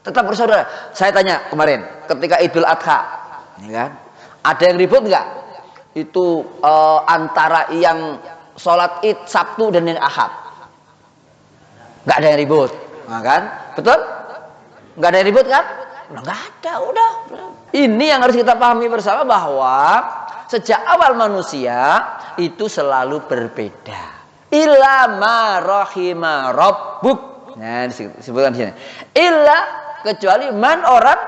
Tetap bersaudara. Saya tanya kemarin ketika Idul Adha, ya kan? Ada yang ribut nggak? Itu antara yang sholat Id Sabtu dan yang Ahad. Nggak ada yang ribut, nah, kan? Betul? Nggak ada yang ribut kan? Nggak ada, udah. Ini yang harus kita pahami bersama bahwa sejak awal manusia itu selalu berbeda. Illa ma rahima rabbuk. Nah, disebutkan di sini. Illa kecuali man orang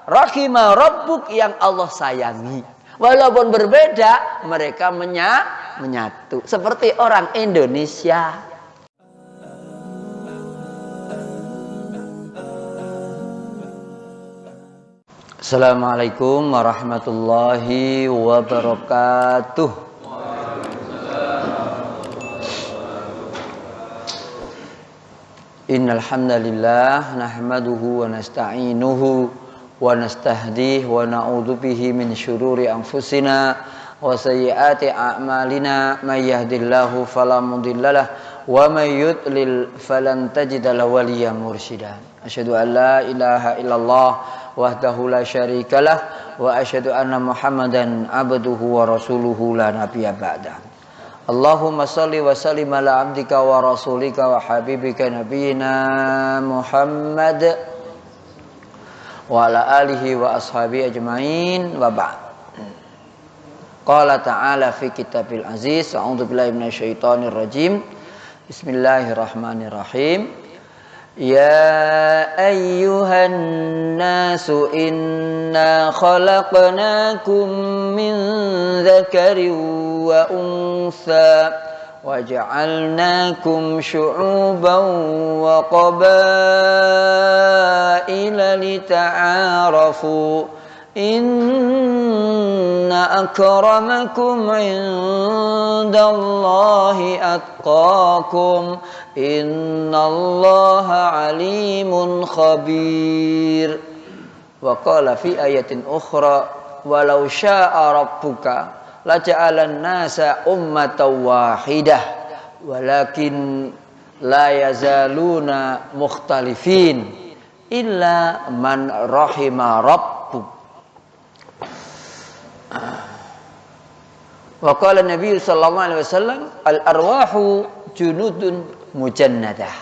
rahima rabbuk yang Allah sayangi. Walaupun berbeda, mereka menyatu. Seperti orang Indonesia. Assalamualaikum warahmatullahi wabarakatuh. Innal hamdalillah nahmaduhu wa nasta'inuhu wa nastahdihi wa na'udzu bihi min syururi anfusina wa sayyiati a'malina may yahdihillahu fala mudhillalah wa may yudlil falan tajida lahu waliyyan mursyida. Asyhadu an la ilaha illallah wahdahu la syarikalah wa asyhadu anna Muhammadan abduhu wa rasuluhu la nabiyya ba'da. Allahumma salli wa sallim ala abdika wa rasulika wa habibika nabiyina Muhammad wa ala alihi wa ashabi ajmain wa ba'd. Qala ta'ala fi kitabil aziz, a'udzu billahi minasyaitonir rajim. Bismillahirrahmanirrahim. Ya ayyuhan nasu inna khalaqnakum min dzakarin wa untha waja'alnakum syu'uban wa qabaila lita'arafu inna akramakum 'indallahi atqakum innallaha alimun khabir. Wa qala fi ayatin ukhra walau syaa rabbuka laja'alan nasa ummatan wahidah walakin la yazaluna mukhtalifin illa man rahima rabbuk. Wa qala Nabi sallallahu alaihi wasallam al arwahu junudun mujannadah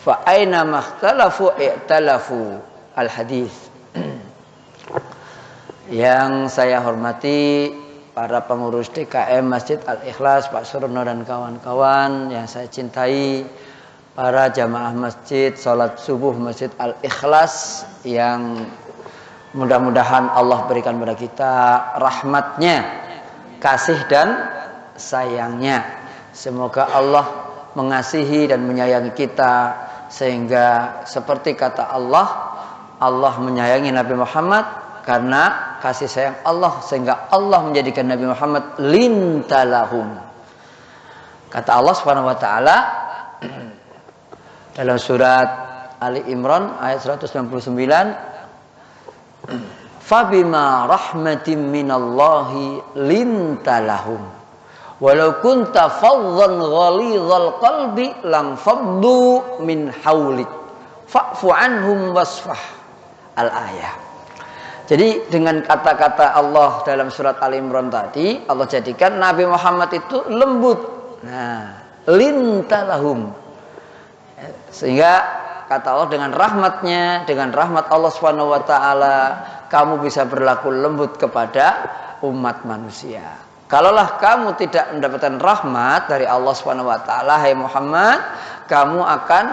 fa aina makhtalafu i'talafu al hadis. Yang saya hormati para pengurus DKM Masjid Al-Ikhlas, Pak Surno dan kawan-kawan yang saya cintai, para jamaah masjid salat subuh Masjid Al-Ikhlas yang mudah-mudahan Allah berikan kepada kita rahmatnya, kasih dan sayangnya. Semoga Allah mengasihi dan menyayangi kita sehingga seperti kata Allah, Allah menyayangi Nabi Muhammad karena kasih sayang Allah sehingga Allah menjadikan Nabi Muhammad lintalahum. Kata Allah Subhanahu wa taala dalam surat Ali Imran ayat 199, Fabima rahmatin minallahi lintalahum walau kunta faddan ghalidhal qalbi lam faddu min haulik fa'fu anhum wasfah al-ayah. Jadi dengan kata-kata Allah dalam surat Al Imran tadi, Allah jadikan Nabi Muhammad itu lembut. Nah, lintalahum. Sehingga kata Allah dengan rahmatnya, dengan rahmat Allah Subhanahu wa taala, kamu bisa berlaku lembut kepada umat manusia. Kalaulah kamu tidak mendapatkan rahmat dari Allah Subhanahu wa taala, hai Muhammad, kamu akan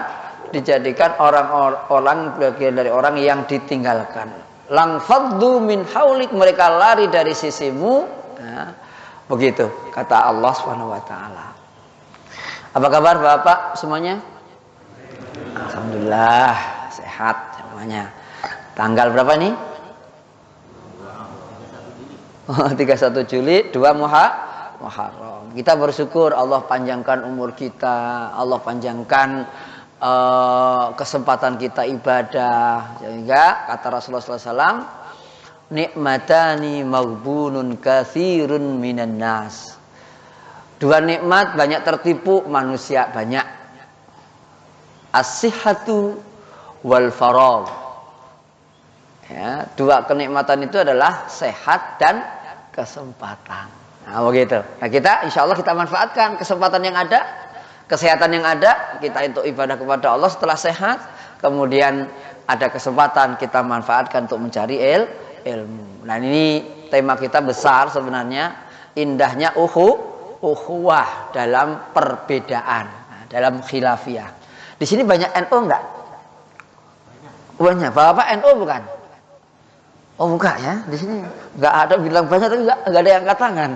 dijadikan orang-orang bagian dari orang yang ditinggalkan. Lang faddu min haulik, mereka lari dari sisimu. Nah, begitu kata Allah Subhanahu wa taala. Apa kabar Bapak semuanya? Alhamdulillah sehat semuanya. Tanggal berapa nih? 31 Juli 2 Muharram. Kita bersyukur Allah panjangkan umur kita, Allah panjangkan kesempatan kita ibadah. Sehingga kata Rasulullah SAW, nikmatani maghbunun katsirun minan nas. Dua nikmat banyak tertipu manusia banyak. As-sihhatu wal faragh. Ya, dua kenikmatan itu adalah sehat dan kesempatan. Nah, begitu. Nah, kita insya Allah kita manfaatkan kesempatan yang ada, kesehatan yang ada, kita untuk ibadah kepada Allah setelah sehat, kemudian ada kesempatan kita manfaatkan untuk mencari ilmu. Nah, ini tema kita besar sebenarnya, indahnya ukhuwah dalam perbedaan, dalam khilafiyah. Di sini banyak NU enggak? Banyak. Bapak NU bukan? Oh bukan ya, di sini nggak ada bilang banyak tapi nggak ada yang angkat tangan.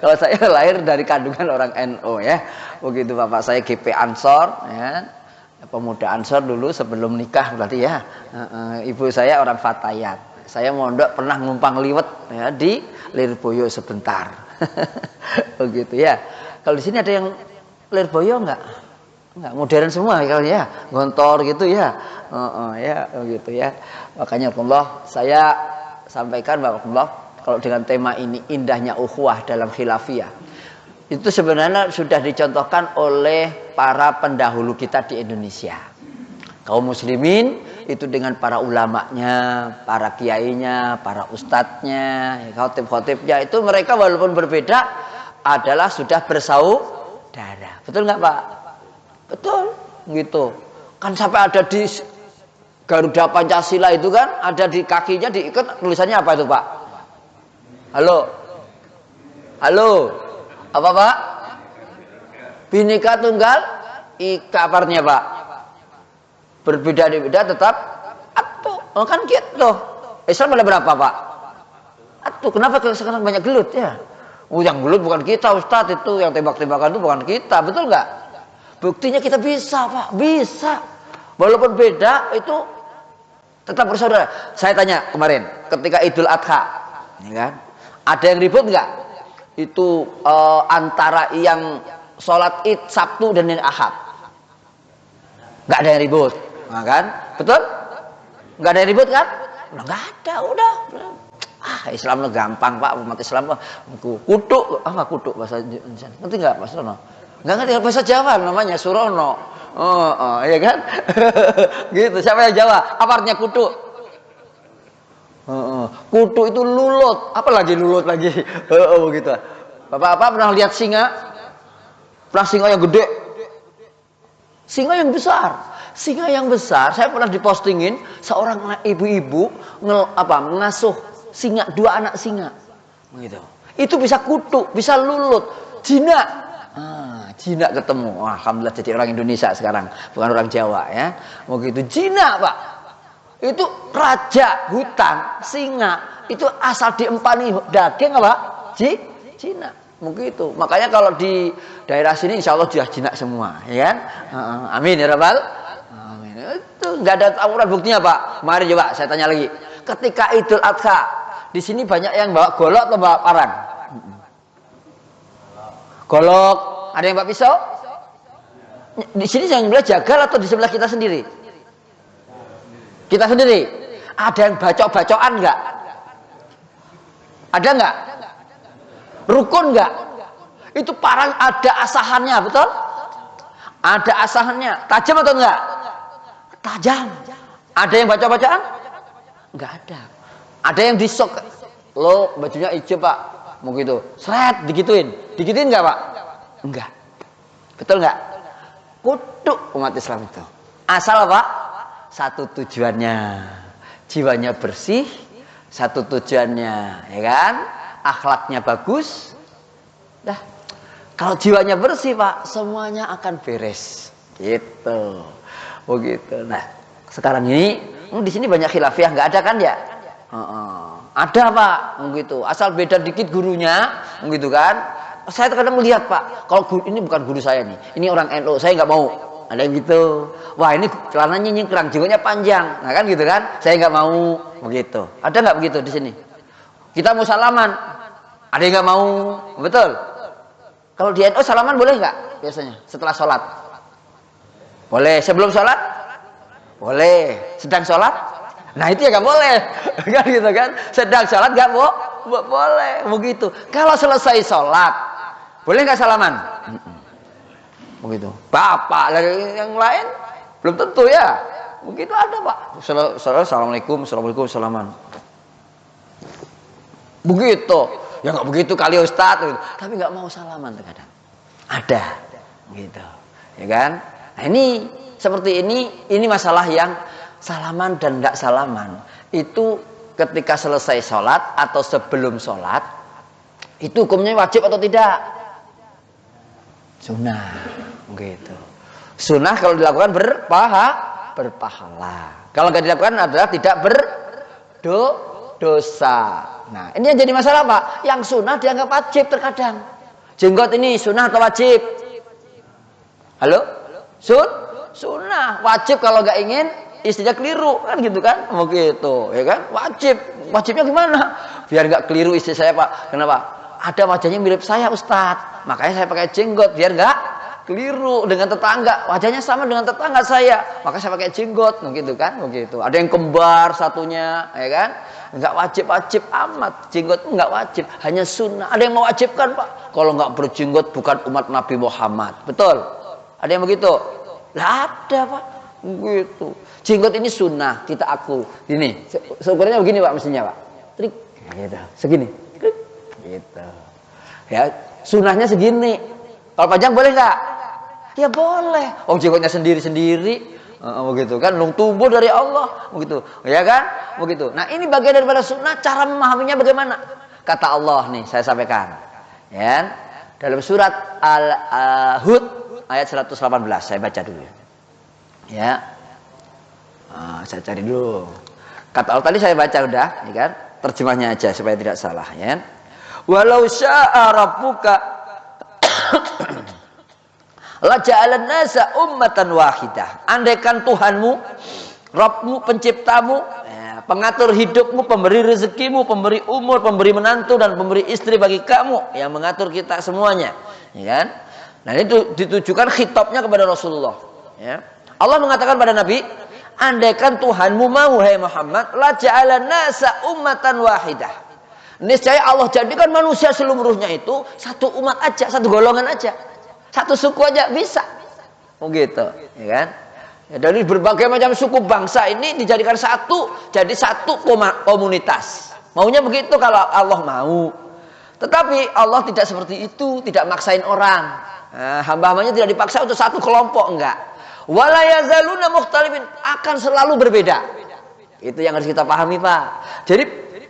Kalau saya lahir dari kandungan orang NU ya, begitu bapak saya GP Ansor, ya, pemuda Ansor dulu sebelum nikah berarti ya. Ibu saya orang Fatayat. Saya mondok pernah numpang liwet ya di Lirboyo sebentar. Begitu ya. Kalau di sini ada yang Lirboyo nggak? Enggak, modern semua kalau ya, gontor gitu ya. Ya, begitu ya. Makanya Allah saya sampaikan bahwa Allah kalau dengan tema ini indahnya ukhuwah dalam khilafiyah. Itu sebenarnya sudah dicontohkan oleh para pendahulu kita di Indonesia. Kaum muslimin itu dengan para ulamanya, para kiainya, para ustadznya, khotib-khotibnya itu mereka walaupun berbeda adalah sudah bersaudara. Betul nggak Pak? Betul, gitu. Kan sampai ada di Garuda Pancasila itu kan, ada di kakinya diikat tulisannya apa itu Pak? Halo? Halo? Apa Pak? Bhinneka Tunggal Ika aparnya Pak? Berbeda-beda tetap atuh. Oh, kan gitu. Islam ada berapa Pak? Atuh, kenapa sekarang banyak gelut ya? Oh, yang gelut bukan kita Ustadz, itu yang tembak-tembakan itu bukan kita, betul nggak? Buktinya kita bisa Pak, bisa. Walaupun beda itu tetap bersaudara. Saya tanya kemarin ketika Idul Adha, ya kan? Ada yang ribut nggak? Itu antara yang sholat Id Sabtu dan yang Ahad. Nggak ada yang ribut, nah, kan? Betul? Nggak ada yang ribut kan? Udah nggak ada, udah. Islam lo gampang Pak, umat Islam kutuk, apa kutuk bahasa Indonesia? Ngerti nggak Mas Rono? Nggak ngerti bahasa Jawa namanya Surono. Ya kan? Gitu. Siapa yang Jawa? Apa artinya kutuk? Kutuk itu lulut. Apa lagi lulut lagi? Begitu. Bapak pernah lihat singa? Pernah singa yang gede? Singa yang besar. Singa yang besar. Saya pernah dipostingin seorang ibu-ibu mengasuh singa, 2 anak singa. Begitu. Itu bisa kutuk, bisa lulut, jinak. Jinak ketemu. Wah, alhamdulillah jadi orang Indonesia sekarang, bukan orang Jawa ya. Begitu jinak, Pak. Itu raja hutan, singa, itu asal diempani daging apa? Jinak. Begitu. Makanya kalau di daerah sini insya Allah sudah jinak semua, ya kan? Amin ya Rabbal. Amin. Itu enggak ada tawuran, buktinya, Pak. Mari coba saya tanya lagi. Ketika Idul Adha, di sini banyak yang bawa golok atau bawa parang? Golok. Ada yang bawa pisau? Di sini yang belah jagal atau di sebelah kita sendiri? Kita sendiri. Ada yang bacok-bacokan enggak? Ada enggak? Rukun enggak? Itu parang ada asahannya, betul? Ada asahannya. Tajam atau enggak? Tajam. Ada yang bacok-bacokan? Enggak ada. Ada yang disok. Lo bajunya hijau Pak. Mau gitu. Seret digituin. Digituin enggak Pak? Enggak. Betul enggak? Kutuk umat Islam itu. Asal apa? Satu tujuannya. Jiwanya bersih. Satu tujuannya, ya kan? Akhlaknya bagus. Dah. Kalau jiwanya bersih Pak, semuanya akan beres. Gitu. Begitu. Nah, sekarang ini di sini banyak khilafiyah, enggak ada kan ya? Ada Pak, begitu. Asal beda dikit gurunya, begitu kan? Saya terkadang melihat Pak, kalau guru, ini bukan guru saya nih, ini orang NU, saya nggak mau. Ada yang gitu. Wah ini celananya nyingkrang, jenggotnya panjang, nah kan gitu kan? Saya nggak mau, begitu. Ada nggak begitu di sini? Kita mau salaman, ada yang nggak mau, betul? Kalau di NU salaman boleh nggak? Biasanya setelah sholat, boleh. Sebelum sholat, boleh. Sedang sholat, nah itu ya nggak boleh, kan gitu kan? Sedang sholat nggak boleh, begitu. Kalau selesai sholat, boleh nggak salaman? Begitu. Bapak lagi yang lain Belum tentu ya. Mungkin ada Pak. Assalamualaikum, assalamualaikum, salaman. Begitu. Ya nggak begitu kali Ustadz. Gitu. Tapi nggak mau salaman terkadang. Ada. Gitu. Ya kan? Nah ini seperti ini masalah yang salaman dan nggak salaman. Itu ketika selesai sholat atau sebelum sholat. Itu hukumnya wajib atau tidak? Sunnah. Gitu. Sunnah kalau dilakukan berpahala. Kalau nggak dilakukan adalah tidak berdosa. Nah, ini yang jadi masalah Pak. Yang sunnah dianggap wajib terkadang. Jenggot ini sunnah atau wajib? Halo? Sunnah. Wajib kalau nggak ingin istrinya keliru kan gitu kan? Begitu, ya kan? Wajib. Wajibnya gimana? Biar nggak keliru istri saya Pak. Kenapa? Ada wajahnya mirip saya Ustadz. Makanya saya pakai jenggot biar nggak keliru dengan tetangga, wajahnya sama dengan tetangga saya, maka saya pakai jenggot, begitu kan, begitu. Ada yang kembar satunya, ya kan, nggak wajib amat, jenggot nggak wajib, hanya sunnah. Ada yang mewajibkan Pak, kalau nggak berjenggot bukan umat Nabi Muhammad, betul? Ada yang begitu? Lah ada Pak, begitu. Jenggot ini sunnah, kita aku, ini, seukurannya begini Pak, mestinya Pak, trik, gitu, segini, gitu, ya, sunnahnya segini. Kalau panjang boleh nggak? Ya boleh. Oh jenggotnya sendiri-sendiri, begitu kan? Tumbuh dari Allah, begitu, ya kan? Begitu. Nah ini bagian daripada sunnah. Cara memahaminya bagaimana? Kata Allah nih, saya sampaikan, ya. Dalam surat Al-Hud ayat 118, saya baca dulu, ya. Saya cari dulu. Kata Allah tadi saya baca udah, ya kan? Terjemahnya aja supaya tidak salah, ya. Walau syaa rabbuka la ja'alan nasa ummatan wahidah. Andaikan Tuhanmu, Rabbmu, penciptamu, pengatur hidupmu, pemberi rezekimu, pemberi umur, pemberi menantu dan pemberi istri bagi kamu, yang mengatur kita semuanya, ya kan? Nah itu ditujukan khitabnya kepada Rasulullah, ya. Allah mengatakan pada Nabi, andaikan Tuhanmu mau, hai Muhammad, la ja'alan nasa ummatan wahidah. Niscaya Allah jadikan manusia seluruhnya itu satu umat aja, satu golongan aja. Satu suku aja bisa, begitu, ya kan? Ya, dari berbagai macam suku bangsa ini dijadikan satu, jadi satu komunitas. Maunya begitu kalau Allah mau. Tetapi Allah tidak seperti itu, tidak maksain orang. Nah, hamba-hambanya tidak dipaksa untuk satu kelompok, enggak. Wala yazaluna mukhtalifin, akan selalu berbeda. Itu yang harus kita pahami Pak. Jadi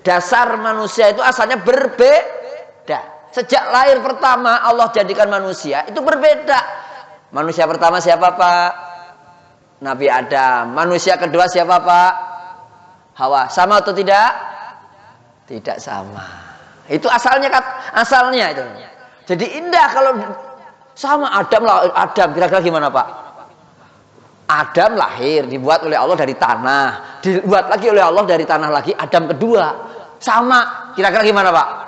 dasar manusia itu asalnya berbeda. Sejak lahir pertama Allah jadikan manusia itu berbeda. Manusia pertama siapa Pak? Nabi Adam. Manusia kedua siapa Pak? Hawa. Sama atau tidak? Tidak sama. Itu asalnya itu. Jadi indah kalau sama Adam lah. Adam kira-kira gimana Pak? Adam lahir dibuat oleh Allah dari tanah, dibuat lagi oleh Allah dari tanah lagi Adam kedua. Sama. Kira-kira gimana Pak?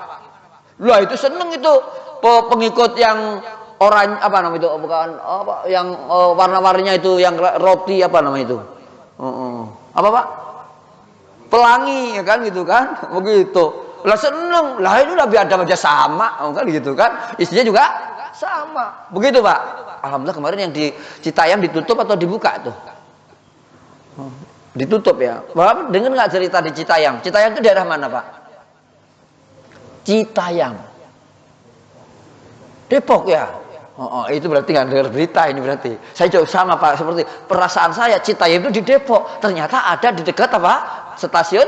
Lah itu seneng itu pengikut yang orang apa namanya itu, bukan apa yang warna-warninya itu, yang roti apa namanya itu, apa Pak? Pelangi, ya kan gitu kan, begitu. Lah seneng, lah itu Nabi Adam aja sama, kan gitu kan, istrinya juga sama, begitu Pak. Alhamdulillah kemarin yang di Citayam ditutup atau dibuka tuh? Ditutup ya. Bapak dengar nggak cerita di Citayam? Citayam itu daerah mana Pak? Citayam, Depok ya. Itu berarti nggak dengar berita ini berarti. Saya juga sama Pak, seperti perasaan saya Citayam itu di Depok. Ternyata ada di dekat apa? Stasiun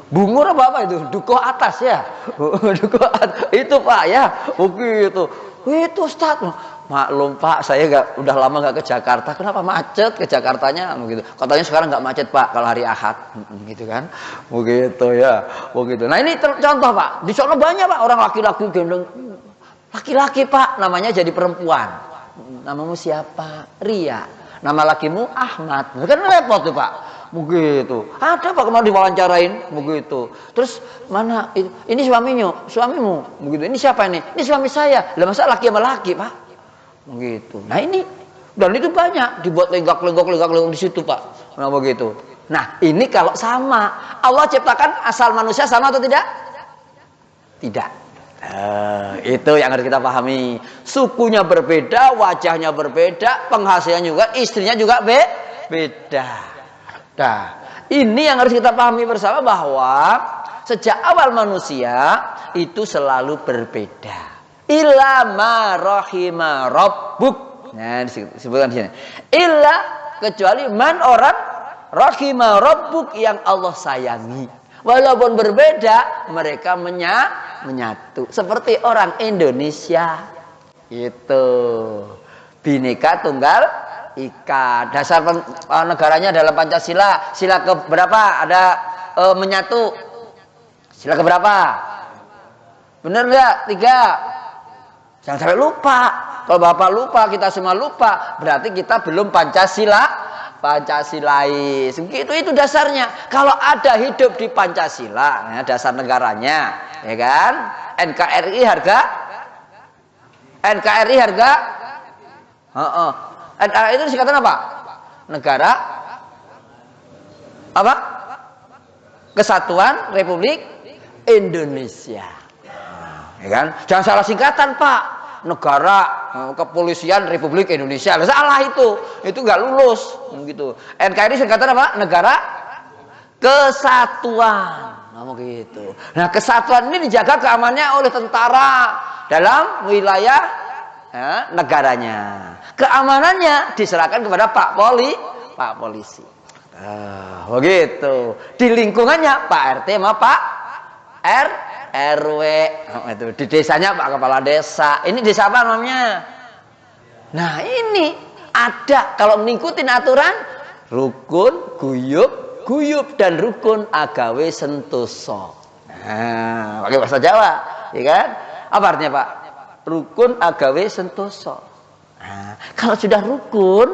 Bungur apa itu? Dukuh atas ya. Dukuh atas. Itu Pak ya. Begitu. Itu Ustaz. Maklum Pak, saya udah lama nggak ke Jakarta. Kenapa macet ke Jakartanya? Begitu. Katanya sekarang nggak macet Pak kalau hari Ahad, gitu kan? Begitu ya, begitu. Nah ini contoh Pak. Di sana banyak Pak orang laki-laki gendong, laki-laki Pak, namanya jadi perempuan. Namamu siapa? Ria. Nama lakimu Ahmad. Kan repot tuh Pak. Begitu. Ada Pak kemarin diwawancarain, begitu. Terus mana? Ini suamimu. Begitu. Ini siapa ini? Ini suami saya. Lah masa laki sama laki Pak? Begitu. Nah ini dan itu banyak dibuat lenggak di situ Pak. Nah begitu. Nah ini kalau sama Allah ciptakan asal manusia sama atau tidak? Tidak. Itu yang harus kita pahami. Sukunya berbeda, wajahnya berbeda, penghasilan juga, istrinya juga beda. Nah, ini yang harus kita pahami bersama, bahwa sejak awal manusia itu selalu berbeda. Illa ma rahima rabbuk. Nah, disebutkan di sini. Illa, kecuali man, orang rahima rabbuk, yang Allah sayangi. Walaupun berbeda, mereka menyatu. Seperti orang Indonesia. Itu. Bhinneka Tunggal Ika. Dasar negaranya adalah Pancasila. Sila keberapa? Ada menyatu. Sila keberapa? Benar nggak? 3. Jangan sampai lupa. Kalau Bapak lupa, kita semua lupa, berarti kita belum Pancasilais. Itu dasarnya. Kalau ada hidup di Pancasila, ya, dasar negaranya, ya kan? NKRI harga. NKRI itu singkatan apa? Negara apa? Kesatuan Republik Indonesia. Ya kan? Jangan salah singkatan, Pak. Negara Kepolisian Republik Indonesia. Salah itu nggak lulus gitu. NKRI singkatan apa? Negara Kesatuan. Gitu. Nah, kesatuan ini dijaga keamanannya oleh tentara dalam wilayah negaranya. Keamanannya diserahkan kepada Pak Polisi. Begitu. Di lingkungannya Pak RT sama Pak RW. Itu di desanya Pak Kepala Desa. Ini desa apa namanya? Nah, ini ada, kalau mengikuti aturan rukun guyub dan rukun agawe sentoso. Nah, pakai bahasa Jawa, ya kan? Apa artinya, Pak? Rukun agawe sentoso. Nah, kalau sudah rukun,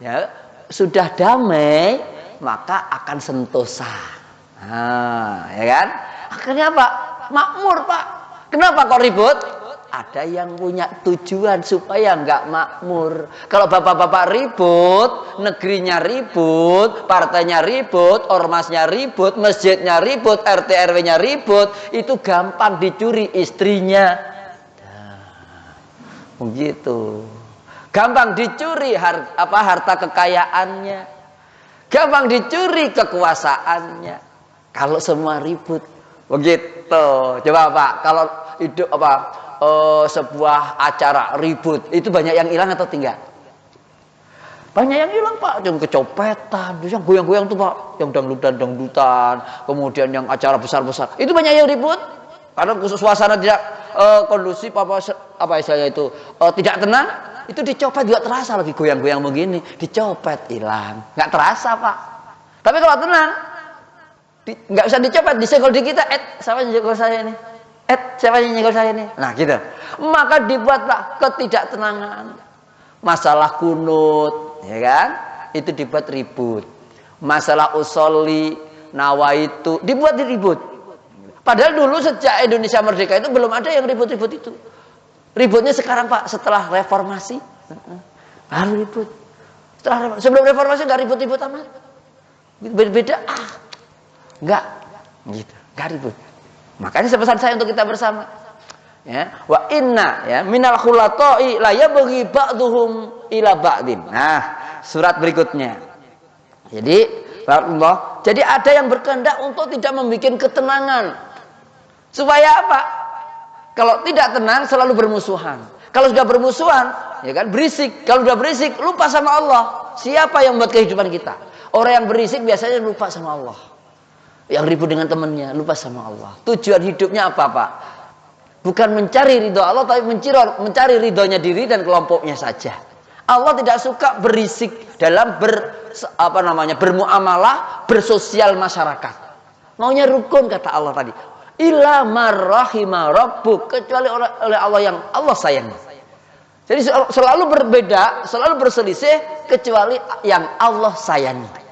ya, sudah damai, maka akan sentosa. Nah, ya kan? Akhirnya apa? Makmur, Pak. Kenapa kok ribut? Ada yang punya tujuan supaya nggak makmur. Kalau bapak-bapak ribut, negerinya ribut, partainya ribut, ormasnya ribut, masjidnya ribut, RT RW-nya ribut, itu gampang dicuri istrinya. Begitu. Gampang dicuri harta kekayaannya. Gampang dicuri kekuasaannya. Kalau semua ribut. Begitu. Coba Pak, kalau hidup sebuah acara ribut, itu banyak yang hilang atau tinggal? Banyak yang hilang, Pak. Yang kecopetan, yang goyang-goyang tuh, Pak, yang dangdutan, kemudian yang acara besar-besar, itu banyak yang ribut karena suasana tidak kondusif, apa istilahnya itu, tidak tenang. Itu dicopet juga terasa, lagi goyang-goyang begini, dicopet hilang, nggak terasa, Pak. Tapi kalau tenang, nggak usah dicopet, disenggol di kita. Siapa yang nyenggol saya ini? Siapa yang nyenggol saya ini? Nah, gitu. Maka dibuatlah ketidaktenangan. Masalah kunut, ya kan? Itu dibuat ribut. Masalah usolli, nawaitu, dibuat ribut. Padahal dulu sejak Indonesia merdeka itu belum ada yang ribut-ribut itu. Ributnya sekarang, Pak, setelah reformasi. Baru ribut. Sebelum reformasi nggak ribut-ribut amat. Beda. Enggak, gitu, enggak ribut. Makanya pesan saya untuk kita bersama, ya, wa inna, ya, minal khulata'i la yabghi ba'duhum ila ba'din. Nah, surat berikutnya. Jadi ada yang berkehendak untuk tidak membuat ketenangan. Supaya apa? Kalau tidak tenang selalu bermusuhan. Kalau sudah bermusuhan, ya kan, berisik. Kalau sudah berisik, lupa sama Allah. Siapa yang membuat kehidupan kita? Orang yang berisik biasanya lupa sama Allah. Yang ribut dengan temannya, lupa sama Allah. Tujuan hidupnya apa, Pak? Bukan mencari ridho Allah, tapi mencari ridhonya diri dan kelompoknya saja. Allah tidak suka berisik dalam bermuamalah, bersosial masyarakat. Maunya rukun, kata Allah tadi. Illa marrahima rabbuk, kecuali oleh Allah yang Allah sayangi. Jadi selalu berbeda, selalu berselisih, kecuali yang Allah sayangi.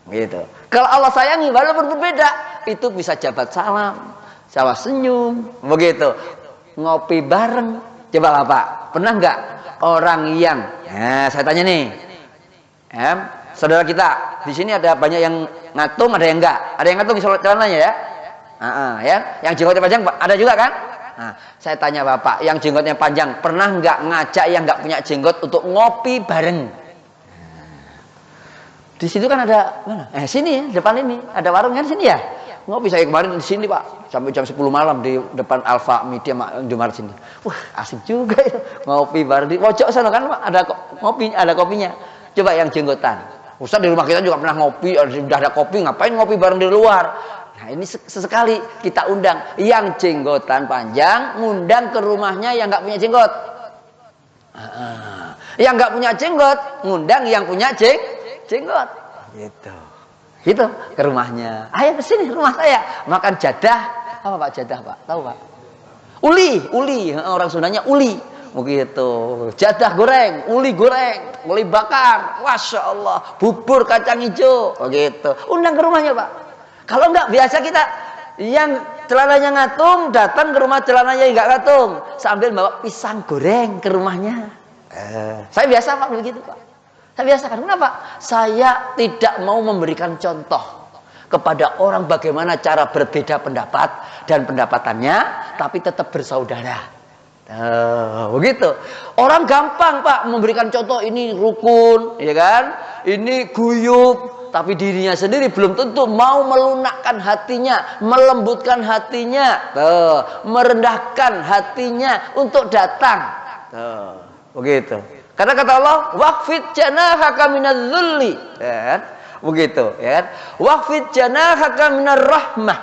Gitu. Kalau Allah sayangi, walaupun berbeda, itu bisa jabat salam, sama senyum, begitu. Ngopi bareng. Coba Pak, pernah nggak orang yang, saya tanya nih, saudara kita di sini ada banyak yang ngatung, ada yang enggak? Ada yang ngatung di celananya ya? Ya, yang jenggotnya panjang ada juga kan? Nah, saya tanya Bapak, yang jenggotnya panjang, pernah nggak ngajak yang nggak punya jenggot untuk ngopi bareng? Di situ kan ada mana? Sini ya, depan ini ada warung kan sini ya. Ngopi saya kemarin di sini Pak, sampai jam 10 malam di depan Alfa Media Indomaret sini. Wah, asik juga itu ngopi bareng di pojok sana kan Pak, ada ngopi, ada kopinya. Coba yang jenggotan. Ustaz di rumah kita juga pernah ngopi, udah ada kopi, ngapain ngopi bareng di luar? Nah, ini sesekali kita undang yang jenggotan panjang, ngundang ke rumahnya yang nggak punya jenggot. Yang nggak punya jenggot, ngundang yang punya jenggot. Gitu ke rumahnya. Ayo ke sini rumah saya, makan jadah. Apa Pak jadah Pak? Tahu Pak? Uli, orang Sundanya uli. Begitu. Jadah goreng, uli bakar. Masya Allah, bubur kacang hijau. Begitu. Undang ke rumahnya Pak. Kalau enggak biasa kita yang celananya ngatung datang ke rumah celananya enggak ngatung sambil bawa pisang goreng ke rumahnya. Saya biasa Pak begitu Pak. Saya biasakan. Kenapa? Saya tidak mau memberikan contoh kepada orang bagaimana cara berbeda pendapat dan pendapatannya, tapi tetap bersaudara. Begitu. Orang gampang Pak memberikan contoh ini rukun, ya kan? Ini guyub, tapi dirinya sendiri belum tentu mau melunakkan hatinya, melembutkan hatinya, merendahkan hatinya untuk datang. Begitu. Karena kata Allah, waqfid janahaka minadz-dzulli, ya. Begitu, ya. Waqfid janahaka minar rahmah.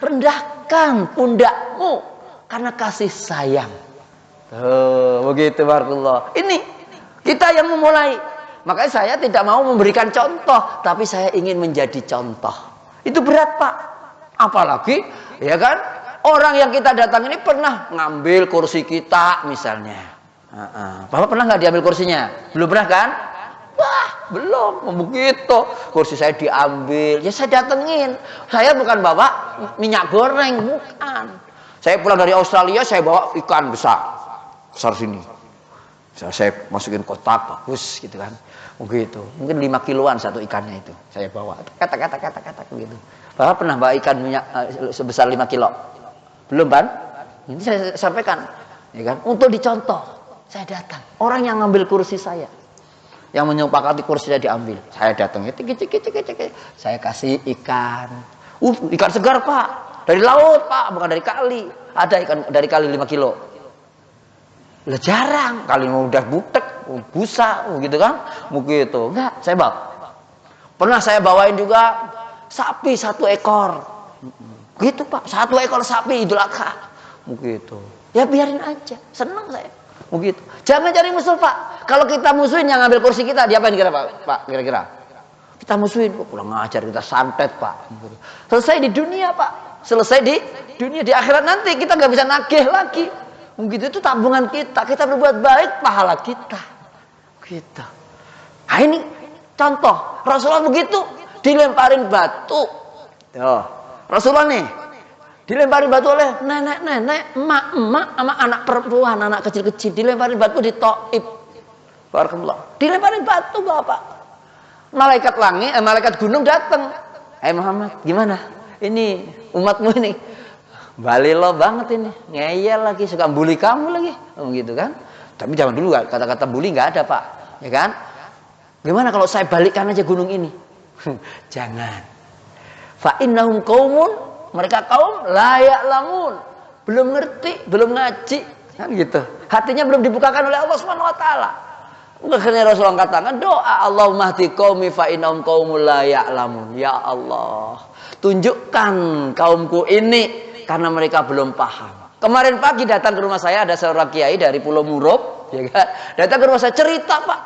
Rendahkan pundakmu karena kasih sayang. Begitu barakallah. Ini kita yang memulai. Makanya saya tidak mau memberikan contoh, tapi saya ingin menjadi contoh. Itu berat, Pak. Apalagi, ya kan? Orang yang kita datang ini pernah ngambil kursi kita misalnya. Bapak pernah nggak diambil kursinya? Belum pernah kan? Wah, belum. Begitu. Kursi saya diambil. Ya saya datengin. Saya bukan bawa minyak goreng, bukan. Saya pulang dari Australia, saya bawa ikan besar sini. Saya masukin kotak bagus, gitu kan? Begitu. Mungkin 5 kiloan satu ikannya itu. Saya bawa. Kata begitu. Bapak pernah bawa ikan minyak sebesar 5 kilo? Belum kan? Ini saya sampaikan, ya kan? Untuk dicontoh. Saya datang, orang yang ngambil kursi saya, yang menyepakati kursi saya diambil, saya datang, saya kasih ikan, ikan segar Pak, dari laut Pak, bukan dari kali, ada ikan dari kali 5 kilo, lah jarang, kali udah butek, busa, gitu kan, begitu, enggak, saya bawa, pernah saya bawain juga sapi 1 ekor, gitu Pak, 1 ekor sapi Idul Adha, begitu, ya biarin aja, senang saya. Begitu. Jangan cari musuh Pak. Kalau kita musuhin yang ngambil kursi kita, diapain kira Pak? Kira-kira? Kita musuhin, pulang ngajar, kita santet Pak. Selesai di dunia Pak. Selesai di dunia, di akhirat nanti kita nggak bisa nagih lagi. Begitu, itu tabungan kita. Kita berbuat baik, pahala kita. Gitu. Nah ini contoh. Rasulullah begitu, dilemparin batu. Tuh. Rasulullah nih, dilemparin batu oleh nenek-nenek, emak-emak, sama anak perempuan, anak kecil-kecil. Dilemparin batu di Taif. Barakallah. Dilemparin batu Bapak. Malaikat langit, malaikat gunung datang. Muhammad, gimana? Ini umatmu ini balilo banget ini. Ngeyel lagi, suka bully kamu lagi. Gitu kan? Tapi zaman dulu kata-kata bully nggak ada Pak. Ya kan? Gimana kalau saya balikkan aja gunung ini? Jangan. Fa innahum qaumun, mereka kaum layak lamun, belum ngerti, belum ngaji, kan gitu. Hatinya belum dibukakan oleh Allah Subhanahu Wa Taala. Akhirnya Rasulullah katakan doa Allahumma hdi qaumi fa innahum qaumul layak lamun. Ya Allah, tunjukkan kaumku ini karena mereka belum paham. Kemarin pagi datang ke rumah saya ada seorang kiai dari Pulau Murub, ya kan? Datang ke rumah saya cerita Pak,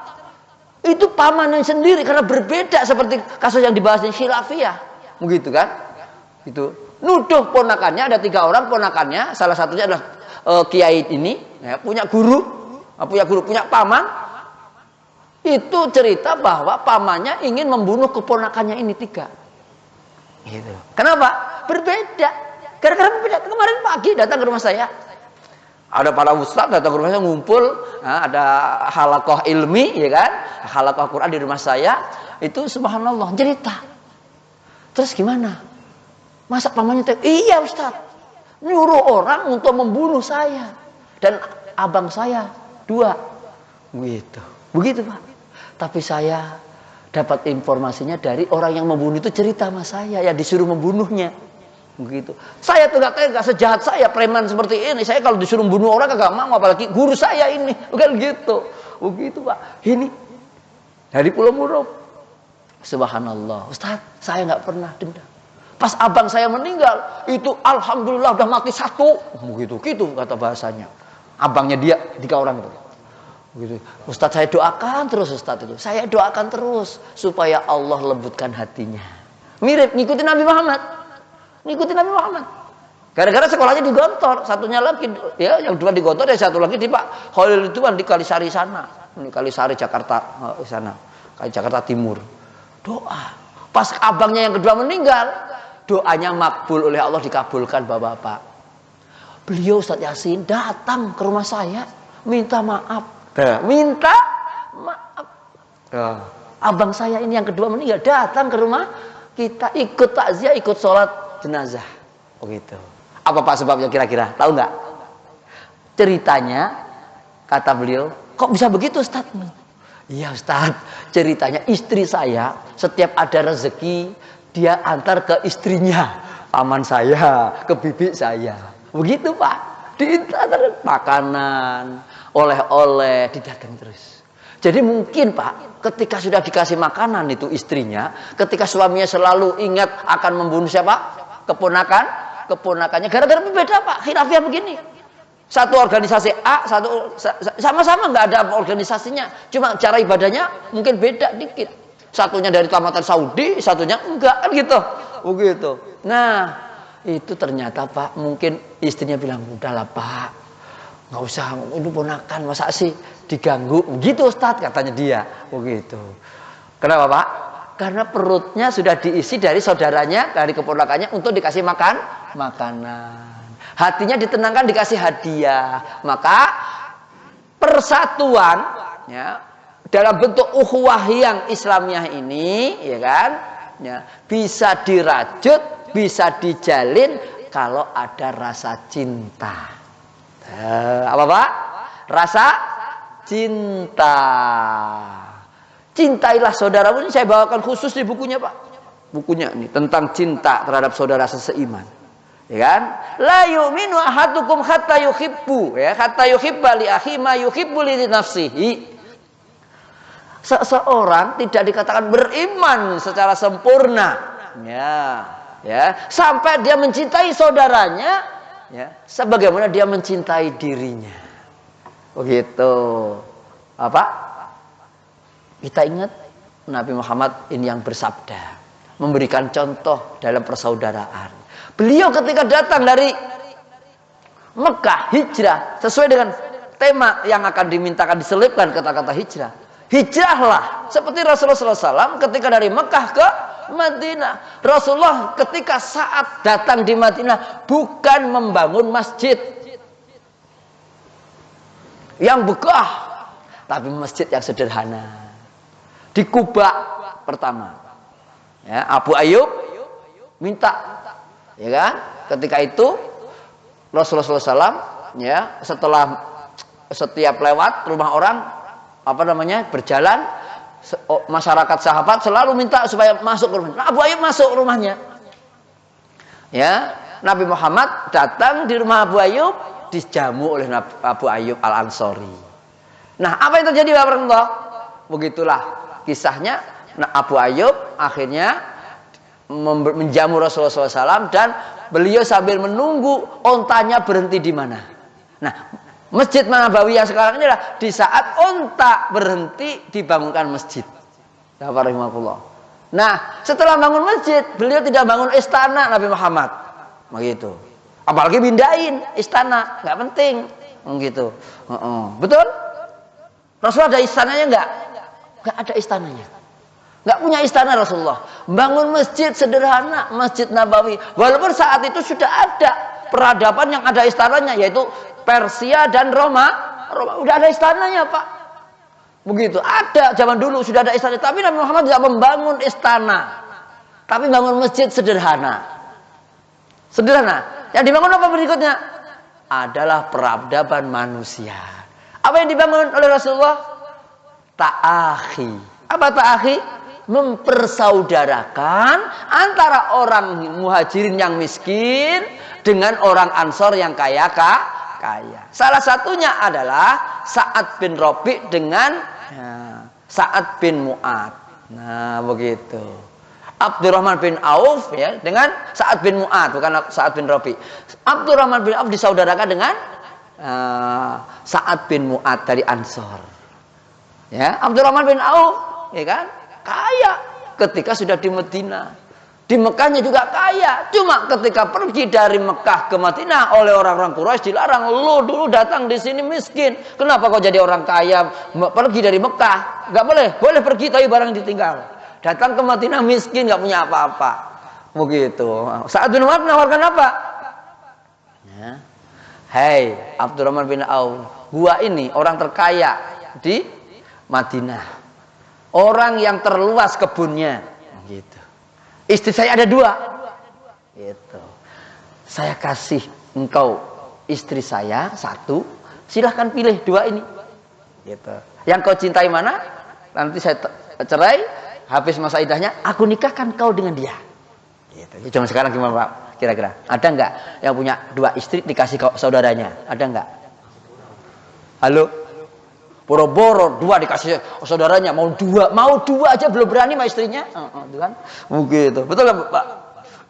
itu pamannya sendiri karena berbeda seperti kasus yang dibahas di khilafiyah, begitu kan? Itu nuduh ponakannya, ada 3 orang ponakannya, salah satunya adalah kiai ini, ya, punya paman, itu cerita bahwa pamannya ingin membunuh keponakannya ini 3. Gitu. Kenapa? Berbeda. Gara-gara berbeda. Kemarin pagi datang ke rumah saya, ada para ustaz datang ke rumah saya ngumpul, nah, ada halaqah ilmi, ya kan, halaqah Quran di rumah saya, itu subhanallah cerita. Terus gimana? Masa pamannya iya Ustaz, nyuruh orang untuk membunuh saya dan abang saya 2. Begitu Pak. Tapi saya dapat informasinya dari orang yang membunuh itu, cerita sama saya yang disuruh membunuhnya. Begitu. Saya tuh nggak sejahat saya, preman seperti ini. Saya kalau disuruh bunuh orang kagak mau, apalagi guru saya ini. Bukan gitu. Begitu Pak. Ini dari Pulau Murub. Subhanallah. Ustaz, saya nggak pernah dendam. Pas abang saya meninggal, itu alhamdulillah udah mati 1. Begitu kata bahasanya. Abangnya dia 3 orang itu. Begitu. Ustaz, saya doakan terus Ustaz itu. Saya doakan terus supaya Allah lembutkan hatinya. Mirip ngikutin Nabi Muhammad. Gara-gara sekolahnya di Gontor, satunya lagi ya, yang 2 di Gontor, yang 1 lagi di Pak Khalil itu kan di Kalisari sana. Di Kalisari Jakarta sana. Jakarta Timur. Doa. Pas abangnya yang kedua meninggal, doanya makbul oleh Allah, dikabulkan Bapak-bapak. Beliau Ustaz Yasin datang ke rumah saya, minta maaf. Abang saya ini yang kedua meninggal, datang ke rumah kita, ikut takziah, ikut sholat jenazah. Begitu. Apa Pak sebabnya kira-kira? Tahu nggak? Ceritanya, kata beliau, kok bisa begitu Ustaz? Iya Ustaz, ceritanya istri saya setiap ada rezeki dia antar ke istrinya, paman saya, ke bibi saya. Begitu Pak, diantar makanan, oleh-oleh, didatangi terus. Jadi mungkin Pak, ketika sudah dikasih makanan itu istrinya, ketika suaminya selalu ingat akan membunuh siapa? Keponakannya. Gara-gara beda Pak, khilafiyah begini. Satu organisasi A, satu sama-sama nggak ada organisasinya, cuma cara ibadahnya mungkin beda dikit. Satunya dari tamatan Saudi, satunya enggak, kan gitu. Begitu. Nah, itu ternyata Pak, mungkin istrinya bilang, udahlah Pak, nggak usah, itu ponakan, masa sih diganggu, gitu Ustadz, katanya dia. Begitu. Kenapa Pak? Karena perutnya sudah diisi dari saudaranya, dari keponakannya untuk dikasih makanan. Hatinya ditenangkan, dikasih hadiah. Maka persatuan ya, dalam bentuk ukhuwah yang Islamiyah ini, ya kan, ya, bisa dirajut, bisa dijalin kalau ada rasa cinta. Apa Pak? Rasa cinta. Cintailah saudaramu, ini saya bawakan khusus di bukunya Pak. Bukunya ini tentang cinta terhadap saudara seseiman. Ya kan? La yu'minu ahadukum hatta yuhibbu, ya, hatta yuhibba li akhi ma yuhibbu li nafsihi. Seseorang tidak dikatakan beriman secara sempurna, ya, sampai dia mencintai saudaranya, ya, sebagaimana dia mencintai dirinya. Begitu. Apa? Kita ingat Nabi Muhammad ini yang bersabda, memberikan contoh dalam persaudaraan. Beliau ketika datang dari Mekah hijrah, sesuai dengan tema yang akan dimintakan diselipkan kata-kata hijrah. Hijrahlah seperti Rasulullah SAW ketika dari Mekah ke Madinah. Rasulullah ketika saat datang di Madinah bukan membangun masjid yang megah, tapi masjid yang sederhana. Di Kuba pertama, ya, Abu Ayyub minta, ya kan? Ketika itu Rasulullah SAW, ya, setelah setiap lewat rumah orang, apa namanya, berjalan, masyarakat sahabat selalu minta supaya masuk ke rumah. Nah, Abu Ayyub masuk rumahnya. Ya, Nabi Muhammad datang di rumah Abu Ayyub, dijamu oleh Abu Ayyub Al-Ansori. Nah, apa yang terjadi Bapak Rahmatullah? Begitulah kisahnya. Nah, Abu Ayyub akhirnya menjamu Rasulullah SAW dan beliau sambil menunggu ontanya berhenti di mana. Nah, Masjid Nabawi yang sekarang ini adalah di saat onta berhenti dibangunkan masjid. Nah, setelah bangun masjid, beliau tidak bangun istana Nabi Muhammad, begitu. Apalagi pindahin istana, nggak penting, gitu. Betul? Rasulullah ada istananya nggak? Nggak ada istananya. Nggak punya istana Rasulullah. Bangun masjid sederhana, Masjid Nabawi. Walaupun saat itu sudah ada peradaban yang ada istananya, yaitu Persia dan Roma. Udah ada istananya Pak. Begitu. Ada zaman dulu sudah ada istana. Tapi Nabi Muhammad tidak membangun istana, tapi bangun masjid sederhana. Sederhana. Yang dibangun apa berikutnya? Adalah peradaban manusia. Apa yang dibangun oleh Rasulullah? Ta'akhi. Apa ta'akhi? Mempersaudarakan antara orang muhajirin yang miskin dengan orang ansor yang kaya. Salah satunya adalah Sa'ad bin Rabi' dengan Sa'ad bin Mu'ad. Nah, begitu. Abdurrahman bin Auf ya dengan Sa'ad bin Mu'ad, bukan Sa'ad bin Rabi'. Abdurrahman bin Auf disaudarakan dengan Sa'ad bin Mu'ad dari Ansor. Ya, Abdurrahman bin Auf, ya kan? Kaya ketika sudah di Madinah. Di Mekahnya juga kaya. Cuma ketika pergi dari Mekah ke Madinah oleh orang-orang Quraisy dilarang. Lu dulu datang di sini miskin. Kenapa kau jadi orang kaya? Pergi dari Mekah. Gak boleh. Boleh pergi tapi barang ditinggal. Datang ke Madinah miskin, gak punya apa-apa. Begitu. Sa'ad bin Mu'adz menawarkan apa? Ya. Hei Abdurrahman bin Auf, gua ini orang terkaya di Madinah. Orang yang terluas kebunnya, gitu. Istri saya ada 2, gitu. Saya kasih engkau istri saya 1, silahkan pilih 2 ini, gitu. Yang kau cintai mana? Nanti saya cerai, habis masa iddahnya, aku nikahkan kau dengan dia. Gitu. Cuma sekarang gimana Pak? Kira-kira ada nggak yang punya 2 istri dikasih saudaranya? Ada nggak? Halo? Boro-boro 2 dikasih saudaranya, mau 2 aja belum berani sama istrinya, kan? Begitu, betul nggak Pak?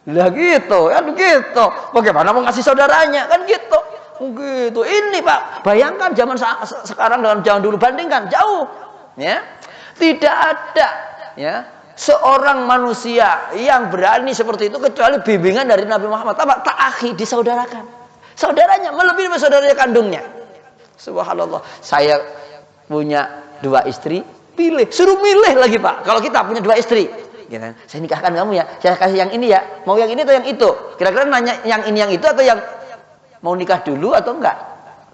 Lah gitu, kan begitu. Bagaimana mau ngasih saudaranya, kan gitu? Begitu. Ini Pak, bayangkan zaman sekarang dengan zaman dulu, bandingkan jauh, ya. Tidak ada, ya, seorang manusia yang berani seperti itu kecuali bimbingan dari Nabi Muhammad. Apa? Ta'akhi, disaudarakan. Saudaranya melebihi dari saudaranya kandungnya. Subhanallah. Saya punya 2 istri, pilih, suruh milih lagi Pak. Kalau kita punya 2 istri, gitu. Saya nikahkan kamu ya, saya kasih yang ini ya, mau yang ini atau yang itu? Kira-kira nanya yang ini yang itu atau yang mau nikah dulu atau enggak?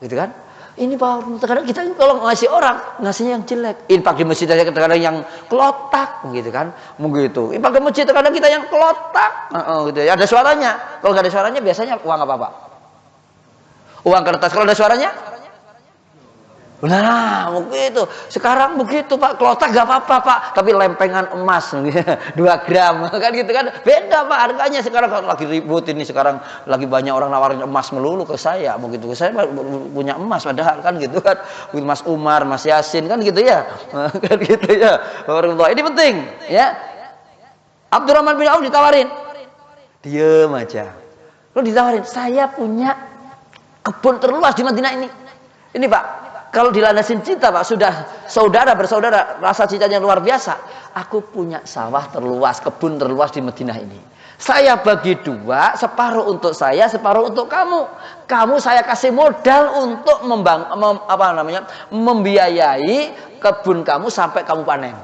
Gitu kan? Ini Pak, terkadang kita kalau ngasih orang, ngasihnya yang jelek. Infak di masjid aja terkadang yang kelotak, gitu kan? Begitu. Infak di masjid terkadang kita yang kelotak, gitu ya. Ada suaranya. Kalau nggak ada suaranya biasanya uang apa Pak? Uang kertas. Kalau ada suaranya? Nah, begitu. Sekarang begitu Pak, kelotak gak apa-apa Pak, tapi lempengan emas 2 gram, kan gitu kan. Beda Pak harganya sekarang. Kalau lagi ribut ini sekarang, lagi banyak orang nawarin emas melulu ke saya. Begitu, saya punya emas padahal kan gitu kan. Mas Umar, Mas Yasin kan gitu ya. Kan gitu ya. Ini penting ya. Abdurrahman bin Auf ditawarin. Diem aja. Lalu ditawarin, saya punya kebun terluas di Madinah ini. Ini Pak, kalau dilandasin cinta Pak, sudah saudara bersaudara, rasa cintanya luar biasa. Aku punya sawah terluas, kebun terluas di Madinah ini. Saya bagi 2, separuh untuk saya, separuh untuk kamu. Kamu saya kasih modal untuk membiayai kebun kamu sampai kamu panen.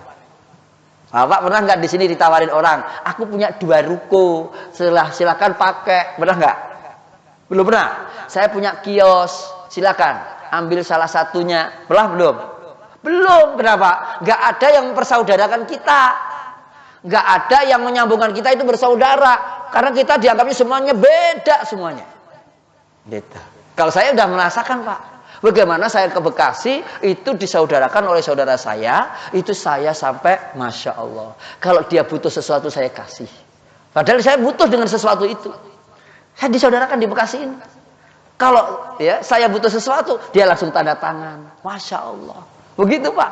Pak pernah nggak di sini ditawarin orang, aku punya 2 ruko, silakan pakai, pernah nggak? Belum pernah. Saya punya kios, silakan ambil salah satunya. Belum? Kenapa? Nggak ada yang mempersaudarakan kita. Nggak ada yang menyambungkan kita itu bersaudara. Karena kita dianggapnya semuanya beda semuanya. Gitu. Kalau saya udah merasakan Pak, bagaimana saya ke Bekasi itu disaudarakan oleh saudara saya, itu saya sampai Masya Allah. Kalau dia butuh sesuatu saya kasih. Padahal saya butuh dengan sesuatu itu. Saya disaudarakan di Bekasi ini. Kalau ya saya butuh sesuatu, dia langsung tanda tangan. Masya Allah. Begitu Pak.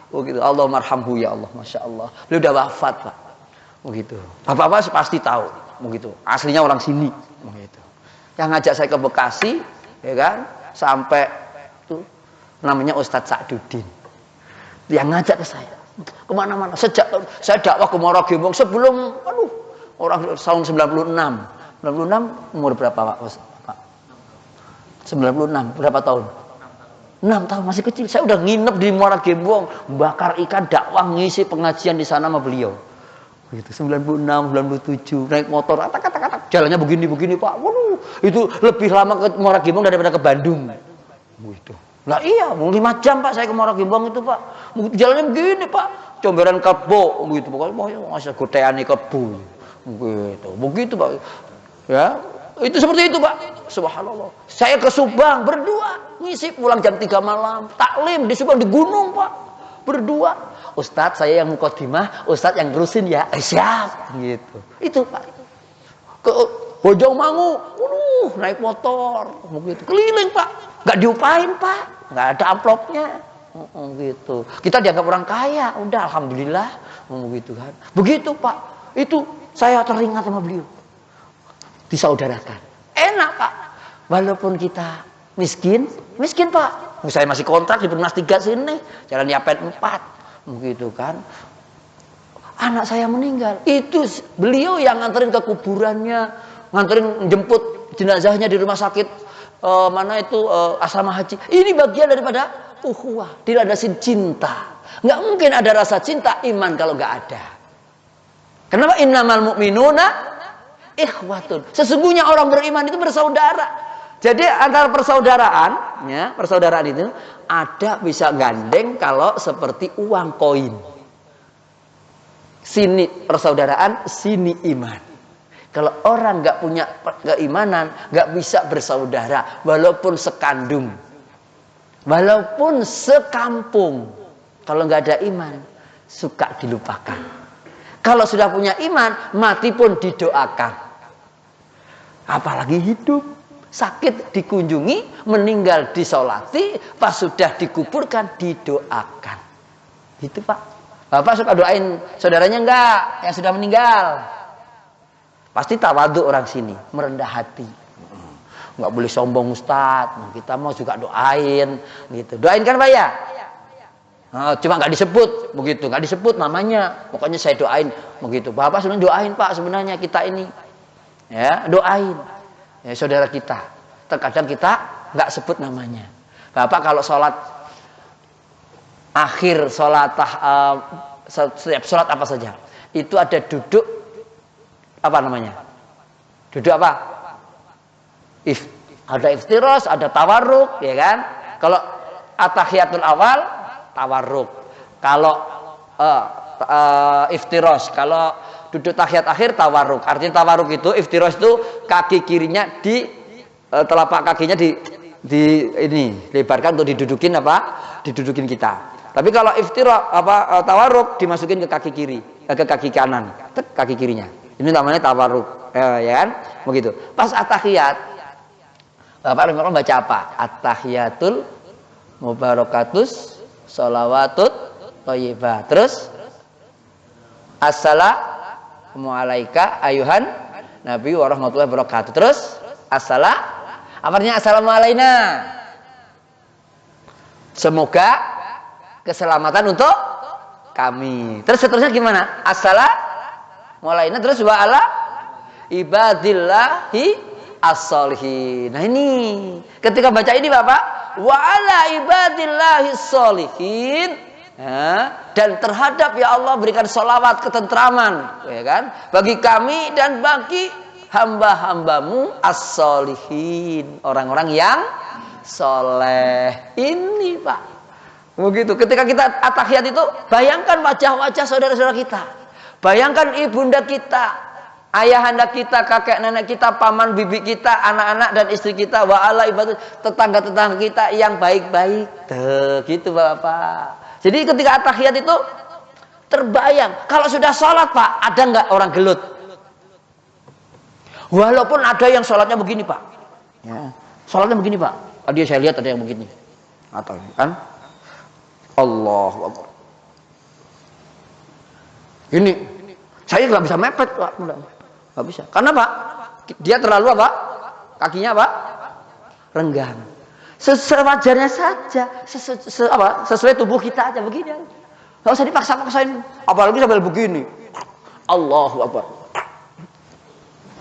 Begitu. Allahumarhamhu ya Allah. Masya Allah. Beliau udah wafat Pak. Begitu. Bapak-bapak pasti tahu. Begitu. Aslinya orang sini. Begitu. Yang ngajak saya ke Bekasi, ya kan? Sampai itu namanya Ustadz Sa'duddin. Yang ngajak ke saya. Kemana-mana. Sejak saya dakwah ke Muara Gembong sebelum, orang tahun 96. 96 umur berapa Pak? 96, berapa tahun? 6 tahun, masih kecil. Saya udah nginep di Muara Gembong, bakar ikan, dakwah, ngisi pengajian di sana sama beliau. Gitu, 96, 97, naik motor, kata-kata, jalannya begini Pak. Waduh, itu lebih lama ke Muara Gembong daripada ke Bandung. Gitu. Lah iya, 5 jam Pak saya ke Muara Gembong itu Pak. Jalannya begini Pak, comberan kebo, gitu. Pokoknya mau ngasih goteani kebo. Begitu Pak. Ya. Itu seperti itu, Pak. Subhanallah. Saya ke Subang berdua, ngisi pulang jam 3 malam. Taklim di Subang di gunung, Pak. Berdua. Ustadz saya yang mukadimah, Ustadz yang terusin ya. Siap gitu. Itu, Pak. Ke Bojongmangu, naik motor, begitu. Keliling, Pak. Nggak diupain, Pak. Nggak ada amplopnya. Gitu. Kita dianggap orang kaya, udah alhamdulillah, begitu kan. Begitu, Pak. Itu saya teringat sama beliau. Disaudarakan. Enak, Pak. Walaupun kita miskin, Pak. Saya masih kontrak di Perumnas 3 sini, Jalan Yapet 4. Begitu kan. Anak saya meninggal. Itu beliau yang nganterin ke kuburannya, nganterin jemput jenazahnya di rumah sakit mana itu asrama haji. Ini bagian daripada ukhuwah, dilandasin cinta. Nggak mungkin ada rasa cinta iman kalau nggak ada. Kenapa? Innamal mu'minuna ikhwatun. Sesungguhnya orang beriman itu bersaudara. Jadi antara persaudaraan, ya, persaudaraan itu ada bisa gandeng kalau seperti uang koin. Sini persaudaraan, sini iman. Kalau orang nggak punya keimanan, nggak bisa bersaudara, walaupun sekandung, walaupun sekampung. Kalau nggak ada iman, suka dilupakan. Kalau sudah punya iman, mati pun didoakan. Apalagi hidup, sakit dikunjungi, meninggal disolati, pas sudah dikuburkan didoakan. Gitu, Pak. Bapak suka doain saudaranya enggak yang sudah meninggal? Pasti tawadhu orang sini, merendah hati. Enggak boleh sombong, Ustaz. Kita mau juga doain gitu. Doain kan, Pak ya? Cuma nggak disebut begitu, nggak disebut namanya. Pokoknya saya doain begitu. Bapak sebenarnya doain, Pak, sebenarnya kita ini. Ya, doain. Ya, saudara kita. Terkadang kita nggak sebut namanya. Bapak kalau sholat akhir sholat setiap sholat apa saja itu ada duduk apa namanya? Duduk apa? Ada iftiros, ada tawarruk, ya kan? Kalau atahiyatul awal tawarruk. Kalau iftiros, kalau duduk tahiyat akhir tawarruk. Artinya tawarruk itu iftiros itu kaki kirinya di telapak kakinya di ini lebarkan untuk didudukin apa? Didudukin kita. Tapi kalau tawarruk dimasukin ke kaki kiri, ke kaki kanan, kaki kirinya. Ini namanya tawarruk, ya kan? Begitu. Pas at-tahiyat, Bapak baca apa? At-tahiyatul mubarakatus sholawatut thayyibah. Terus assalamu alayka ayuhan nabi warahmatullahi wabarakatuh. Terus artinya assalamu alayna. Semoga keselamatan untuk kami. Terus seterusnya gimana? Assalamu alayna terus wa ala ibadillahi as-solihin. Nah ini ketika baca ini Bapak, wa ala ibadillahi as-solihin, ya, dan terhadap ya Allah berikan sholawat ketentraman, ya kan, bagi kami dan bagi hamba-hambamu as-solihin, orang-orang yang soleh. Ini Pak, begitu. Ketika kita at-tahiyat itu, bayangkan wajah-wajah saudara-saudara kita, bayangkan ibunda kita, ayahanda kita, kakek nenek kita, paman bibi kita, anak-anak dan istri kita, wa ala ibadah, tetangga-tetangga kita yang baik-baik. Gitu Bapak. Jadi ketika at-tahiyat itu terbayang. Kalau sudah sholat Pak, ada nggak orang gelut? Walaupun ada yang sholatnya begini Pak, ya, sholatnya begini Pak. Tadi saya lihat ada yang begini, atau kan? Allahu Akbar. Ini saya nggak bisa mepet Pak, nggak bisa. Karena Pak, dia terlalu apa? Kakinya apa? Renggang. Sewajarnya saja, sesuai tubuh kita aja begini. Nggak usah dipaksa-paksain. Apalagi sambil begini. Allahu Akbar.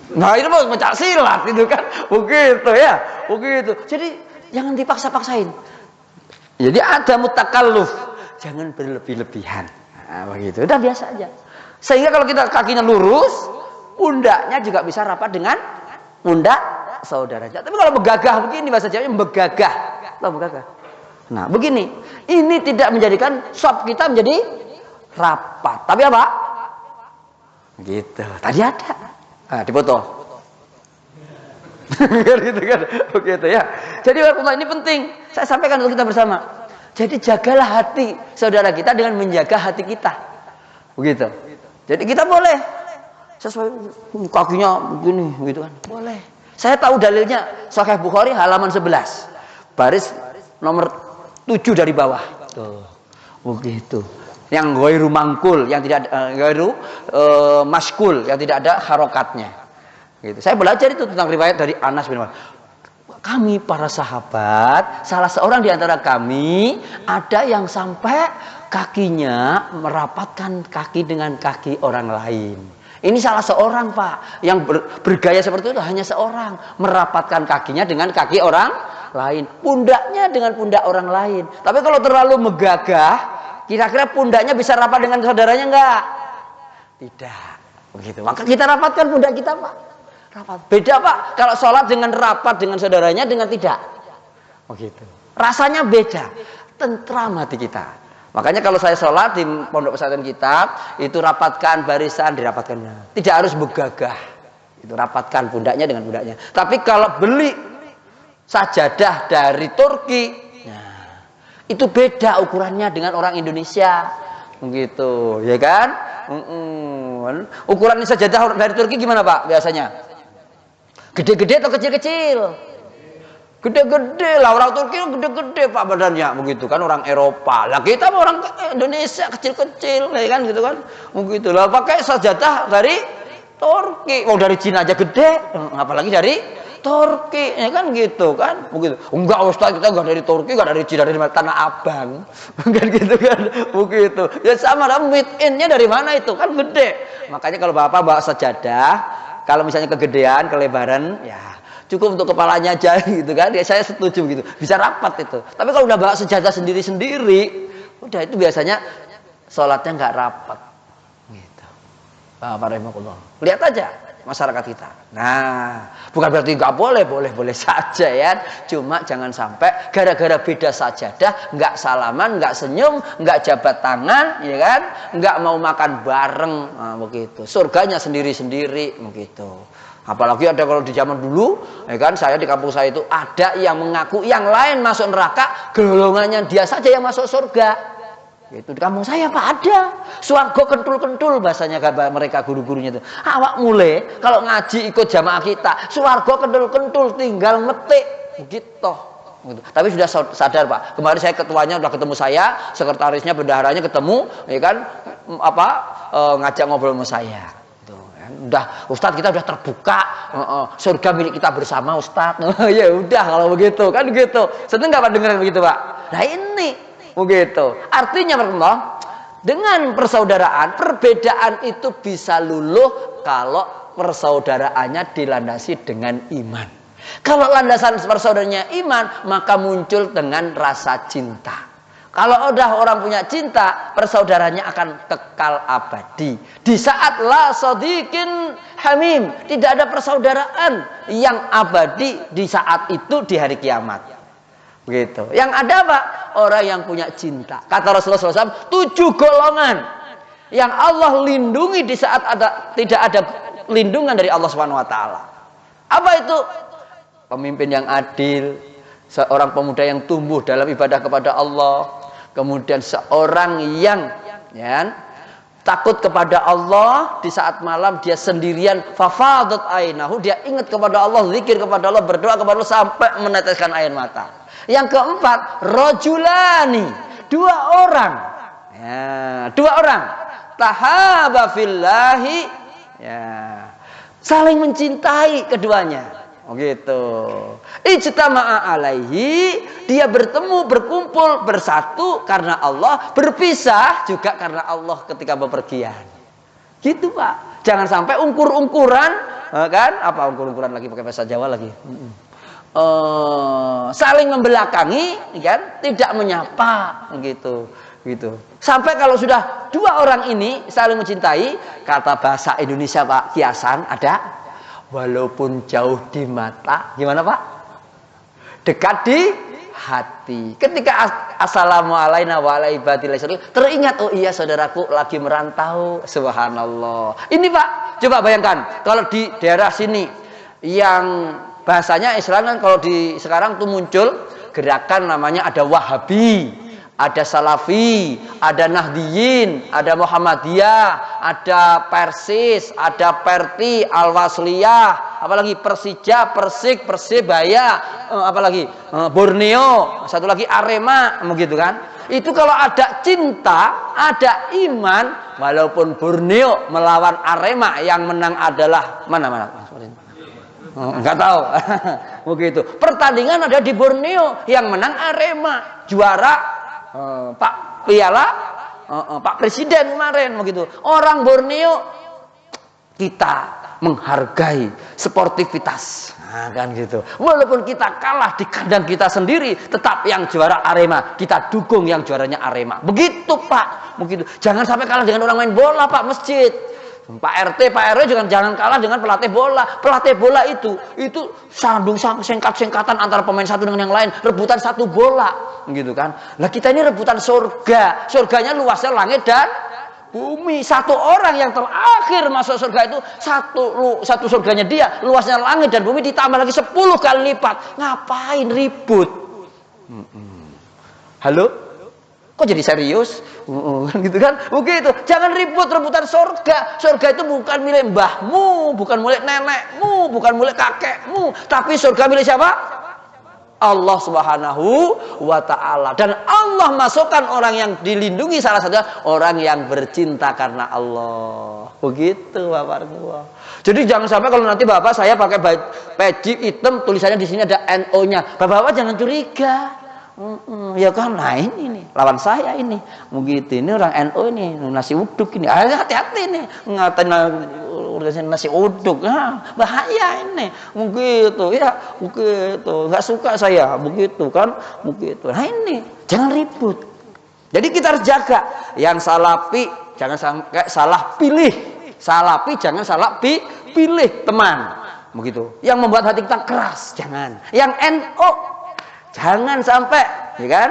Nah itu mau pencak silat itu kan, begitu ya, begitu. Jadi jangan dipaksa-paksain. Jadi ada mutakalluf, jangan berlebih-lebihan. Nah, begitu, udah biasa aja. Sehingga kalau kita kakinya lurus, pundaknya juga bisa rapat dengan pundak saudaranya. Tapi kalau begagah begini bahasa Jawanya begagah, tahu begagah. Nah begini, ini tidak menjadikan shop kita menjadi rapat. Tapi apa? Gitu. Tadi ada. Dipoto. gitu kan, begitu ya. Jadi warahmatullahi ini penting, saya sampaikan untuk kita bersama. Jadi jagalah hati saudara kita dengan menjaga hati kita, begitu. Jadi kita boleh sesuai kakinya begini, gitu kan, boleh. Saya tahu dalilnya Sahih Bukhari halaman 11, baris nomor 7 dari bawah. Tuh, begitu. Yang ghairu mangkul, yang tidak ghairu maskul, yang tidak ada harokatnya. Gitu. Saya belajar itu tentang riwayat dari Anas bin Malik. Kami para sahabat, salah seorang di antara kami ada yang sampai kakinya merapatkan kaki dengan kaki orang lain. Ini salah seorang, Pak, yang bergaya seperti itu, hanya seorang merapatkan kakinya dengan kaki orang lain, pundaknya dengan pundak orang lain. Tapi kalau terlalu megagah, kira-kira pundaknya bisa rapat dengan saudaranya enggak? Tidak. Begitu. Maka kita rapatkan pundak kita, Pak. Rapat. Beda, Pak, kalau sholat dengan rapat dengan saudaranya dengan tidak. Begitu. Rasanya beda. Tentram hati kita. Makanya kalau saya sholat di pondok pesantren kita, itu rapatkan barisan, dirapatkan. Tidak harus begagah. Itu rapatkan pundaknya dengan pundaknya. Tapi kalau beli sajadah dari Turki, nah, itu beda ukurannya dengan orang Indonesia. Begitu, ya kan? Ukuran sajadah dari Turki gimana, Pak, biasanya? Gede-gede atau kecil-kecil? Gede-gede lah, orang Turki gede-gede, Pak, badannya, begitu kan, orang Eropa. Lah kita orang Indonesia kecil-kecil, ya kan, gitu kan, begitu lah. Pakai sajadah dari Turki, dari Cina aja gede, apalagi dari Turki, ya kan, gitu kan, begitu. Enggak, Ustaz, kita enggak dari Turki, enggak dari Cina, dari Tanah Abang, kan gitu kan, begitu. Ya sama lah, made in-nya dari mana itu, kan gede. Makanya kalau Bapak bawa sajadah, kalau misalnya kegedean, kelebaran, ya cukup untuk kepalanya aja, gitu kan. Ya saya setuju gitu. Bisa rapat itu. Tapi kalau udah bawa sejadah sendiri-sendiri, udah itu biasanya sholatnya nggak rapat. Gitu. Pak Rahimahullah. Lihat aja masyarakat kita. Nah, bukan berarti nggak boleh, boleh saja ya. Cuma jangan sampai gara-gara beda sajadah, nggak salaman, nggak senyum, nggak jabat tangan, ya kan? Nggak mau makan bareng, nah, begitu. Surganya sendiri-sendiri, begitu. Apalagi ada kalau di zaman dulu, ya kan, saya di kampung saya itu ada yang mengaku yang lain masuk neraka, golongannya dia saja yang masuk surga. Itu di kampung saya, Pak, ada. Swarga kentul-kentul bahasanya mereka guru-gurunya itu. Awak mulai kalau ngaji ikut jamaah kita, swarga kentul-kentul tinggal metik begitu. Tapi sudah sadar, Pak. Kemarin saya ketuanya udah ketemu saya, sekretarisnya, bendaharanya ketemu, ya kan, ngajak ngobrol sama saya. Udah, Ustadz, kita udah terbuka, surga milik kita bersama, Ustadz. Ya udah kalau begitu kan, gitu. Seneng nggak Pak dengerin begitu, Pak? Nah ini begitu. Artinya dengan persaudaraan, perbedaan itu bisa luluh kalau persaudaraannya dilandasi dengan iman. Kalau landasan persaudaranya iman, maka muncul dengan rasa cinta. Kalau udah orang punya cinta, persaudaranya akan kekal abadi. Di saat la sadiqin hamim, tidak ada persaudaraan yang abadi di saat itu di hari kiamat. Begitu. Yang ada apa? Orang yang punya cinta. Kata Rasulullah SAW, 7 golongan yang Allah lindungi di saat tidak ada lindungan dari Allah SWT. Apa itu? Pemimpin yang adil, seorang pemuda yang tumbuh dalam ibadah kepada Allah, kemudian seorang yang takut kepada Allah di saat malam dia sendirian, fafadat ainahu, dia ingat kepada Allah, zikir kepada Allah, berdoa kepada Allah sampai meneteskan air mata. Yang keempat, rajulani, 2 orang. Ya, 2 orang. Tahaba fillahi, ya, saling mencintai keduanya. Begitu. Ijtama'a alaihi, dia bertemu, berkumpul, bersatu karena Allah, berpisah juga karena Allah ketika bepergian. Gitu, Pak. Jangan sampai ungkur-ungkuran, kan? Apa ungkur-ungkuran lagi pakai bahasa Jawa lagi? Saling membelakangi, kan? Tidak menyapa, gitu. Gitu. Sampai kalau sudah 2 orang ini saling mencintai, kata bahasa Indonesia, Pak, kiasan ada. Walaupun jauh di mata, gimana, Pak? Dekat di hati. Ketika assalamualaikum warahmatullahi wabarakatuh, teringat, oh iya saudaraku lagi merantau, subhanallah. Ini, Pak, coba bayangkan kalau di daerah sini yang Bahasanya Islam kan kalau di sekarang tuh muncul gerakan namanya ada Wahabi, ada Salafi, ada Nahdiyin, ada Muhammadiyah, ada Persis, ada Perti, Al-Wasliyah, apalagi Persija, Persik, Persebaya, apalagi Borneo, satu lagi Arema, begitu kan? Itu kalau ada cinta, ada iman, walaupun Borneo melawan Arema, yang menang adalah mana? Enggak tahu. Begitu. Pertandingan ada di Borneo, yang menang Arema, juara Pak Piala Pak Presiden kemarin, begitu. Orang Borneo kita menghargai sportivitas, nah, kan gitu. Walaupun kita kalah di kandang kita sendiri, tetap yang juara Arema, kita dukung yang juaranya Arema. Begitu Pak, begitu. Jangan sampai kalah dengan orang main bola Pak, masjid. Pak RT, Pak RW jangan kalah dengan pelatih bola. Pelatih bola itu sambung singkat-singkatan antara pemain satu dengan yang lain, rebutan satu bola, gitu kan. Lah kita ini rebutan surga. Surganya luasnya langit dan bumi. Satu orang yang terakhir masuk surga itu satu surganya dia, luasnya langit dan bumi, ditambah lagi 10 kali lipat. Ngapain ribut? Halo? Kok jadi serius? Gitu kan? Begitu. Jangan ribut rebutan surga. Surga itu bukan milik mbahmu, bukan milik nenekmu, bukan milik kakekmu, tapi surga milik siapa? Allah Subhanahu wa ta'ala. Dan Allah masukkan orang yang dilindungi, salah satunya orang yang bercinta karena Allah. Begitu Bapak Ibu. Jadi jangan sampai kalau nanti Bapak saya pakai peci hitam, tulisannya di sini ada NO-nya. Bapak-bapak jangan curiga. Ya kan, nah ini lawan saya ini, begitu. Ini orang NO ini, nasi uduk ini. Hati-hati nih, ngatain urusan nasi uduk, bahaya ini, begitu ya, begitu. Nggak suka saya, begitu kan, begitu. Nah ini, jangan ribut. Jadi kita harus jaga. Yang Salafi jangan sampai salah pilih, Salafi jangan salah pilih teman, begitu. Yang membuat hati kita keras, jangan. Yang NO jangan sampai, ya kan?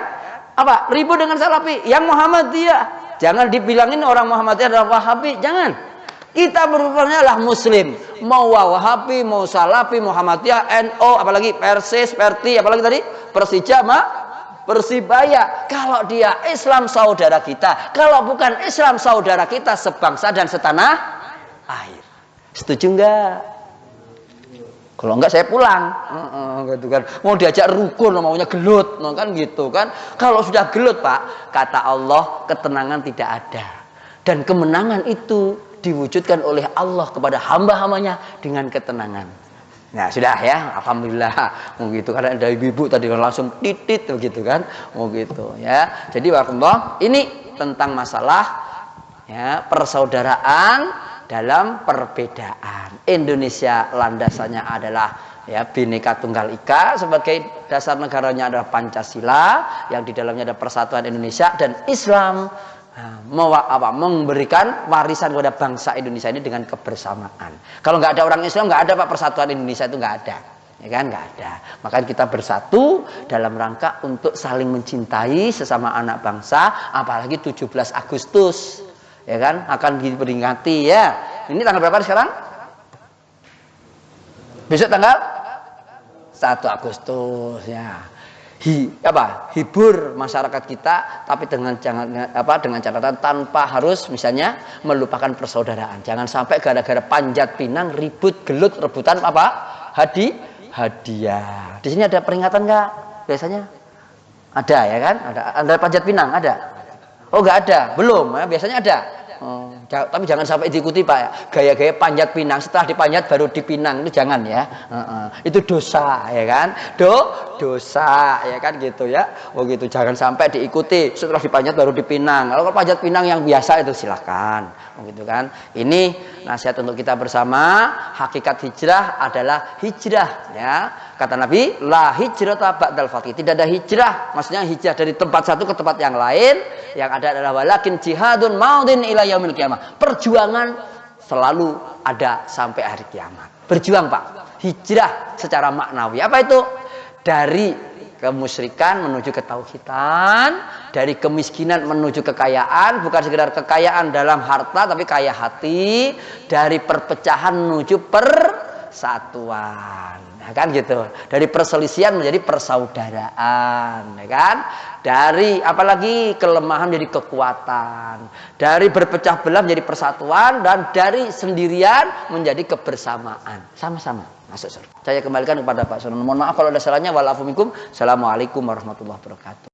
Apa? Ribut dengan Salafi. Yang Muhammadiyah, jangan dibilangin orang Muhammadiyah adalah Wahabi, jangan. Kita berupanya adalah Muslim. Mau Wahabi, mau Salafi, Muhammadiyah, NO, apalagi Persis, Perti, apalagi tadi Persija, Persibaya. Kalau dia Islam saudara kita, kalau bukan Islam saudara kita, sebangsa dan setanah air. Setuju enggak? Kalau enggak saya pulang, gitu kan. Mau diajak rukun, maunya gelut, kan gitu kan. Kalau sudah gelut Pak, kata Allah, ketenangan tidak ada. Dan kemenangan itu diwujudkan oleh Allah kepada hamba-hambanya dengan ketenangan. Nah sudah ya, alhamdulillah, begitu. Karena ada ibu-ibu tadi langsung titit, begitu kan, begitu ya. Jadi warahmatullah, ini tentang masalah ya persaudaraan dalam perbedaan. Indonesia landasannya adalah ya Bhinneka Tunggal Ika, sebagai dasar negaranya adalah Pancasila, yang di dalamnya ada persatuan Indonesia, dan Islam memberikan warisan kepada bangsa Indonesia ini dengan kebersamaan. Kalau nggak ada orang Islam, nggak ada Pak persatuan Indonesia, itu nggak ada. Ya kan, nggak ada. Makanya kita bersatu dalam rangka untuk saling mencintai sesama anak bangsa, apalagi 17 Agustus. Ya kan, akan diperingati ya. Ini tanggal berapa sekarang? Besok tanggal 1 Agustus ya. Hibur masyarakat kita, tapi dengan catatan tanpa harus misalnya melupakan persaudaraan. Jangan sampai gara-gara panjat pinang ribut gelut rebutan hadiah. Di sini ada peringatan nggak? Biasanya ada ya kan? Ada panjat pinang ada. Oh nggak ada, belum ya, biasanya ada. Tapi jangan sampai diikuti Pak ya. Gaya-gaya panjat pinang, setelah dipanjat baru dipinang, itu jangan ya. Itu dosa ya kan? Dosa ya kan gitu ya. Oh gitu, jangan sampai diikuti setelah dipanjat baru dipinang. Kalau panjat pinang yang biasa itu silakan. Begitu kan. Ini nasihat untuk kita bersama. Hakikat hijrah adalah hijrah ya. Kata Nabi, la hijrata ba'dal fath. Tidak ada hijrah, maksudnya hijrah dari tempat satu ke tempat yang lain. Yang ada adalah walakin jihadun maudin ila yaumil qiyamah. Perjuangan selalu ada sampai hari kiamat. Berjuang Pak. Hijrah secara maknawi. Apa itu? Dari kemusyrikan menuju ketauhidan, dari kemiskinan menuju kekayaan, bukan sekedar kekayaan dalam harta tapi kaya hati, dari perpecahan menuju persatuan. Nah, kan gitu. Dari perselisihan menjadi persaudaraan, ya kan? Dari apalagi kelemahan menjadi kekuatan, dari berpecah belah menjadi persatuan, dan dari sendirian menjadi kebersamaan. Sama-sama masuk surga. Saya kembalikan kepada Pak Sunan. Mohon maaf kalau ada salahnya. Walafumikum. Assalamualaikum warahmatullahi wabarakatuh.